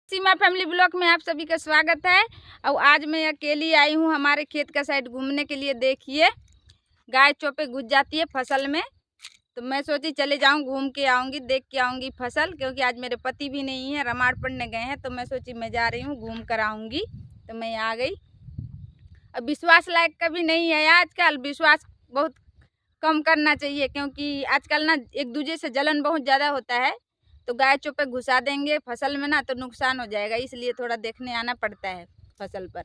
सीमा family blog में आप सभी का स्वागत है। और आज मैं अकेली आई हूँ हमारे खेत का साइड घूमने के लिए। देखिए गाय चौपे घुस जाती है फसल में, तो मैं सोची चले जाऊँ, घूम के आऊँगी, देख के आऊँगी फसल, क्योंकि आज मेरे पति भी नहीं है, रमाड़ पढ़ने गए हैं। तो मैं सोची मैं जा रही हूँ, घूम कर आऊँगी। तो मैं आ गई। अब विश्वास लायक कभी नहीं है आजकल, विश्वास बहुत कम करना चाहिए, क्योंकि आजकल ना एक दूसरे से जलन बहुत ज़्यादा होता है। तो गाय चौपे घुसा देंगे फसल में ना, तो नुकसान हो जाएगा, इसलिए थोड़ा देखने आना पड़ता है फसल पर।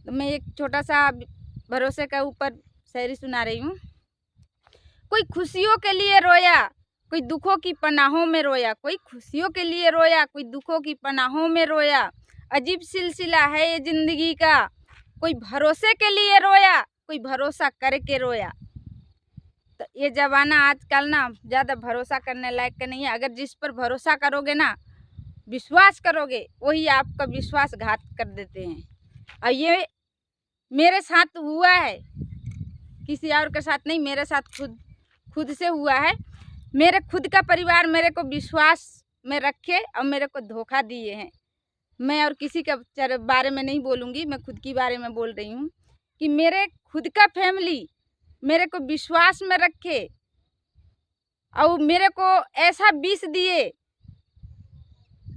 तो मैं एक छोटा सा भरोसे का ऊपर शायरी सुना रही हूँ। कोई खुशियों के लिए रोया, कोई दुखों की पनाहों में रोया। कोई खुशियों के लिए रोया, कोई दुखों की पनाहों में रोया। अजीब सिलसिला है ये जिंदगी का। कोई भरोसे के लिए रोया, कोई भरोसा करके रोया। तो ये ज़माना आजकल ना ज़्यादा भरोसा करने लायक का नहीं है। अगर जिस पर भरोसा करोगे ना, विश्वास करोगे, वही आपका विश्वासघात कर देते हैं। और ये मेरे साथ हुआ है, किसी और के साथ नहीं, मेरे साथ खुद से हुआ है। मेरे खुद का परिवार मेरे को विश्वास में रखे और मेरे को धोखा दिए हैं। मैं और किसी का बारे में नहीं बोलूँगी, मैं खुद के बारे में बोल रही हूँ कि मेरे खुद का फैमिली मेरे को विश्वास में रखे और मेरे को ऐसा विष दिए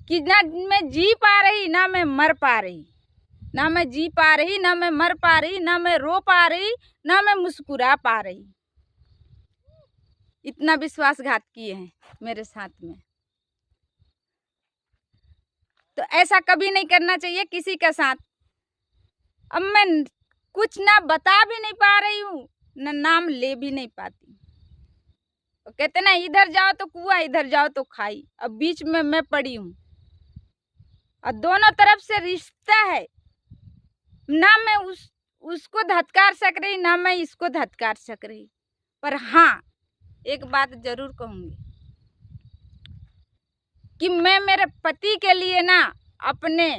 कि ना मैं जी पा रही, ना मैं मर पा रही। ना मैं जी पा रही, ना मैं मर पा रही, ना मैं रो पा रही, ना मैं मुस्कुरा पा रही। इतना विश्वासघात किए हैं मेरे साथ में। तो ऐसा कभी नहीं करना चाहिए किसी के साथ। अब मैं कुछ ना बता भी नहीं पा रही हूँ, ना नाम ले भी नहीं पाती। तो कहते ना, इधर जाओ तो कुआं, इधर जाओ तो खाई। अब बीच में मैं पड़ी हूँ और दोनों तरफ से रिश्ता है। ना मैं उसको धत्कार सक रही, ना मैं इसको धत्कार सक रही। पर हाँ, एक बात जरूर कहूँगी कि मैं मेरे पति के लिए ना अपने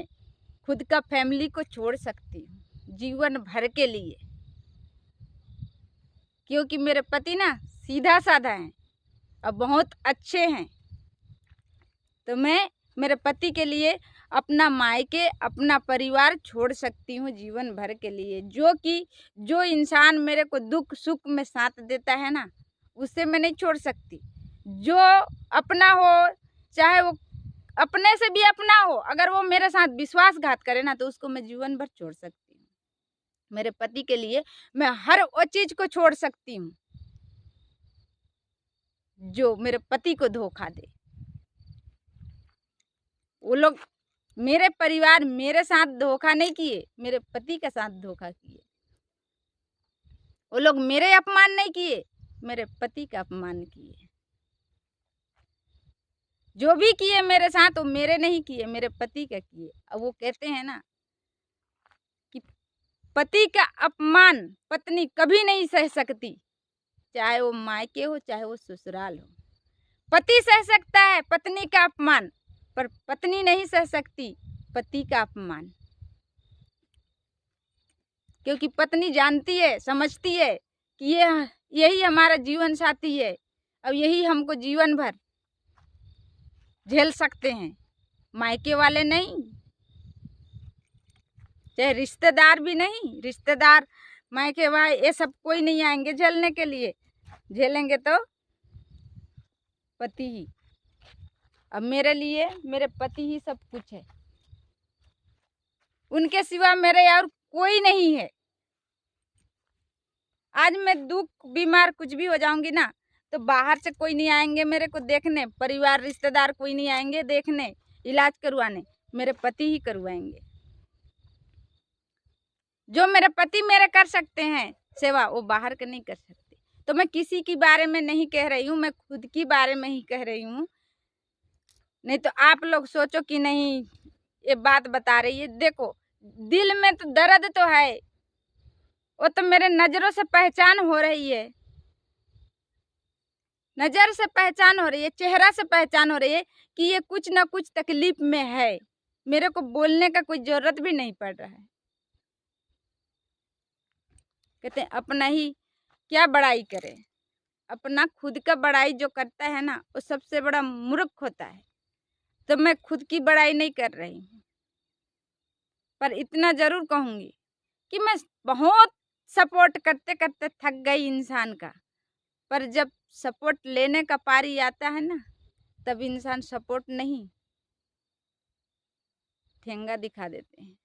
खुद का फैमिली को छोड़ सकती हूँ जीवन भर के लिए, क्योंकि मेरे पति ना सीधा साधा हैं और बहुत अच्छे हैं। तो मैं मेरे पति के लिए अपना मायके, अपना परिवार छोड़ सकती हूँ जीवन भर के लिए। जो इंसान मेरे को दुख सुख में साथ देता है ना, उससे मैं नहीं छोड़ सकती। जो अपना हो, चाहे वो अपने से भी अपना हो, अगर वो मेरे साथ विश्वासघात करे ना, तो उसको मैं जीवन भर छोड़ सकती हूँ। मेरे पति के लिए मैं हर वो चीज को छोड़ सकती हूँ जो मेरे पति को धोखा दे। वो लोग, मेरे परिवार मेरे साथ धोखा नहीं किए, मेरे पति के साथ धोखा किए। वो लोग मेरे अपमान नहीं किए, मेरे पति का अपमान किए। जो भी किए मेरे साथ, वो मेरे नहीं किए, मेरे पति का किए। अब वो कहते हैं ना कि पति का अपमान पत्नी कभी नहीं सह सकती, चाहे वो मायके हो, चाहे वो ससुराल हो। पति सह सकता है पत्नी का अपमान, पर पत्नी नहीं सह सकती पति का अपमान। क्योंकि पत्नी जानती है, समझती है कि यही हमारा जीवन साथी है और यही हमको जीवन भर झेल सकते हैं। मायके वाले नहीं, चाहे रिश्तेदार भी नहीं, रिश्तेदार मायके भाई ये सब कोई नहीं आएंगे झेलने के लिए। झेलेंगे तो पति ही। अब मेरे लिए मेरे पति ही सब कुछ है, उनके सिवा मेरे और कोई नहीं है। आज मैं दुख बीमार कुछ भी हो जाऊंगी ना, तो बाहर से कोई नहीं आएंगे मेरे को देखने, परिवार रिश्तेदार कोई नहीं आएंगे देखने, इलाज करवाने, मेरे पति ही करवाएंगे। जो मेरे पति मेरे कर सकते हैं सेवा, वो बाहर के नहीं कर सकते। तो मैं किसी के बारे में नहीं कह रही हूँ, मैं खुद के बारे में ही कह रही हूँ। नहीं तो आप लोग सोचो कि नहीं ये बात बता रही है। देखो, दिल में तो दर्द तो है, वो तो मेरे नजरों से पहचान हो रही है, नजर से पहचान हो रही है, चेहरा से पहचान हो रही है कि ये कुछ ना कुछ तकलीफ में है। मेरे को बोलने का कोई जरूरत भी नहीं पड़ रहा है। कहते हैं अपना ही क्या बड़ाई करे, अपना खुद का बड़ाई जो करता है ना, वो सबसे बड़ा मूर्ख होता है। तो मैं खुद की बड़ाई नहीं कर रही हूँ, पर इतना ज़रूर कहूँगी कि मैं बहुत सपोर्ट करते करते थक गई इंसान का। पर जब सपोर्ट लेने का पारी आता है ना, तब इंसान सपोर्ट नहीं, ठेंगा दिखा देते हैं।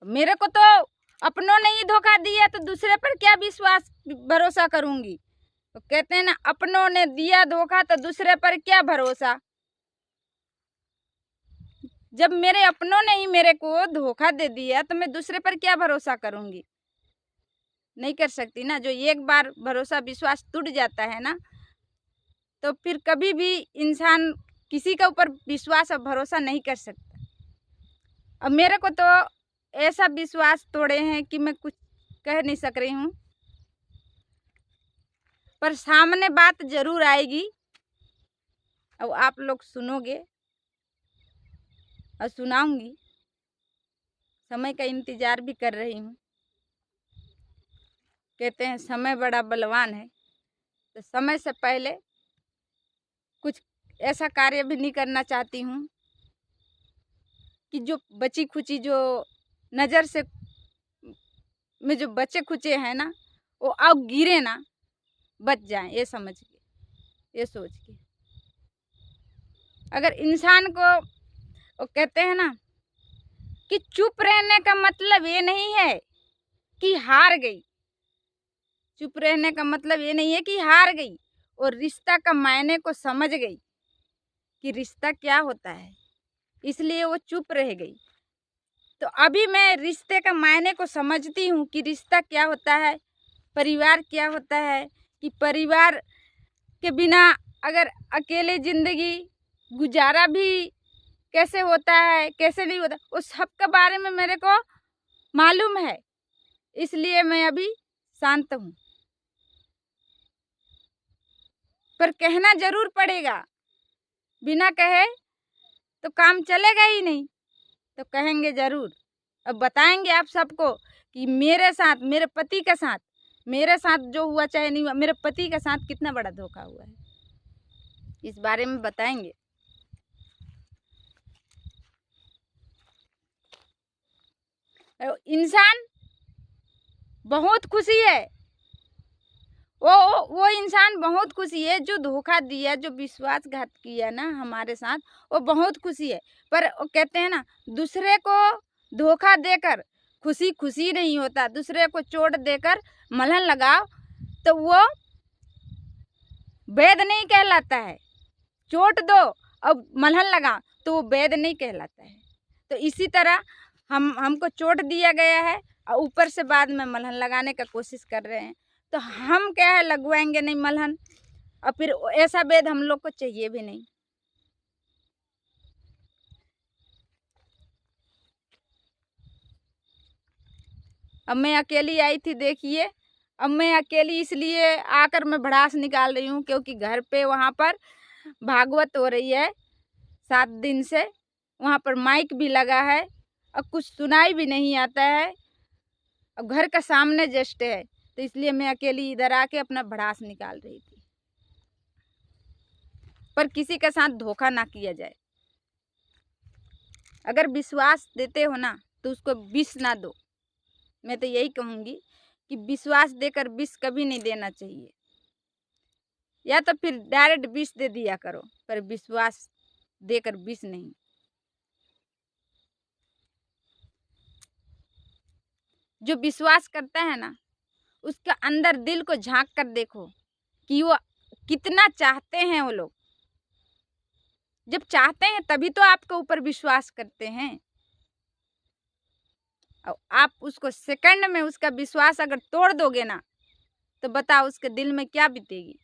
मेरे को तो अपनों ने ही धोखा दिया, तो दूसरे पर क्या विश्वास भरोसा करूंगी। तो कहते हैं ना, अपनों ने दिया धोखा तो दूसरे पर क्या भरोसा। जब मेरे अपनों ने ही मेरे को धोखा दे दिया तो मैं दूसरे पर क्या भरोसा करूंगी। नहीं कर सकती ना। जो एक बार भरोसा विश्वास टूट जाता है ना, तो फिर कभी भी इंसान किसी के ऊपर विश्वास और भरोसा नहीं कर सकता। अब मेरे को तो ऐसा विश्वास तोड़े हैं कि मैं कुछ कह नहीं सक रही हूँ, पर सामने बात जरूर आएगी और आप लोग सुनोगे और सुनाऊंगी। समय का इंतजार भी कर रही हूँ। कहते हैं समय बड़ा बलवान है, तो समय से पहले कुछ ऐसा कार्य भी नहीं करना चाहती हूँ कि जो बची खुची जो नज़र से में जो बचे खुचे हैं ना, वो अब गिरे ना, बच जाएं, ये समझ के, ये सोच के। अगर इंसान को वो कहते हैं ना कि चुप रहने का मतलब ये नहीं है कि हार गई। चुप रहने का मतलब ये नहीं है कि हार गई, और रिश्ता का मायने को समझ गई कि रिश्ता क्या होता है, इसलिए वो चुप रह गई। तो अभी मैं रिश्ते का मायने को समझती हूँ कि रिश्ता क्या होता है, परिवार क्या होता है, कि परिवार के बिना अगर अकेले ज़िंदगी गुजारा भी कैसे होता है, कैसे नहीं होता, उस सब के बारे में मेरे को मालूम है। इसलिए मैं अभी शांत हूँ, पर कहना जरूर पड़ेगा। बिना कहे तो काम चलेगा ही नहीं, तो कहेंगे जरूर। अब बताएंगे आप सबको कि मेरे साथ, मेरे पति के साथ, मेरे साथ जो हुआ चाहे नहीं हुआ, मेरे पति के साथ कितना बड़ा धोखा हुआ है, इस बारे में बताएंगे। इंसान बहुत खुशी है, वो इंसान बहुत खुशी है जो धोखा दिया, जो विश्वासघात किया ना हमारे साथ, वो बहुत खुशी है। पर वो कहते हैं ना, दूसरे को धोखा देकर खुशी खुशी नहीं होता। दूसरे को चोट देकर मलहम लगाओ तो वो वैध नहीं कहलाता है। चोट दो अब मलहम लगाओ तो वो वैध नहीं कहलाता है। तो इसी तरह हमको चोट दिया गया है और ऊपर से बाद में मलहम लगाने का कोशिश कर रहे हैं, तो हम क्या है, लगवाएंगे नहीं मलहम, और फिर ऐसा वैध हम लोग को चाहिए भी नहीं। अब मैं अकेली आई थी, देखिए। अब मैं अकेली इसलिए आकर मैं भड़ास निकाल रही हूँ क्योंकि घर पे वहाँ पर भागवत हो रही है 7 दिन से। वहाँ पर माइक भी लगा है और कुछ सुनाई भी नहीं आता है, अब घर का सामने जस्ट है, तो इसलिए मैं अकेली इधर आके अपना भड़ास निकाल रही थी। पर किसी के साथ धोखा ना किया जाए। अगर विश्वास देते हो ना तो उसको विष ना दो। मैं तो यही कहूँगी कि विश्वास देकर विष कभी नहीं देना चाहिए, या तो फिर डायरेक्ट विष दे दिया करो, पर विश्वास देकर विष नहीं। जो विश्वास करता है ना, उसका अंदर दिल को झांक कर देखो कि वो कितना चाहते हैं। वो लोग जब चाहते हैं तभी तो आपके ऊपर विश्वास करते हैं, और आप उसको सेकंड में उसका विश्वास अगर तोड़ दोगे ना, तो बताओ उसके दिल में क्या बीतेगी।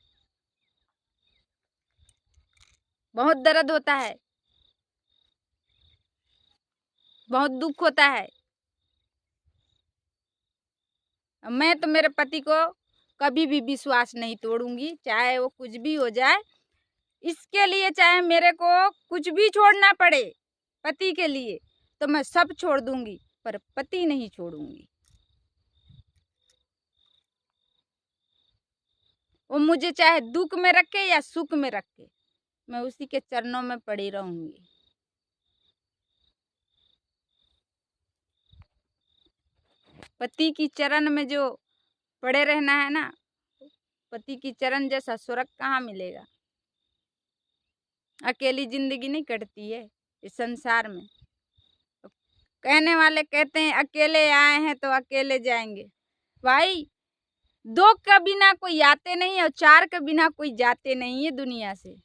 बहुत दर्द होता है, बहुत दुख होता है। मैं तो मेरे पति को कभी भी विश्वास नहीं तोड़ूंगी, चाहे वो कुछ भी हो जाए। इसके लिए चाहे मेरे को कुछ भी छोड़ना पड़े पति के लिए, तो मैं सब छोड़ दूंगी, पर पति नहीं छोड़ूंगी। वो मुझे चाहे दुख में रखे या सुख में रखे, मैं उसी के चरणों में पड़ी रहूंगी। पति की चरण में जो पड़े रहना है ना, पति की चरण जैसा स्वर्ग कहाँ मिलेगा। अकेली जिंदगी नहीं कटती है इस संसार में। कहने वाले कहते हैं अकेले आए हैं तो अकेले जाएंगे। भाई, दो के बिना कोई आते नहीं और चार के बिना कोई जाते नहीं है दुनिया से।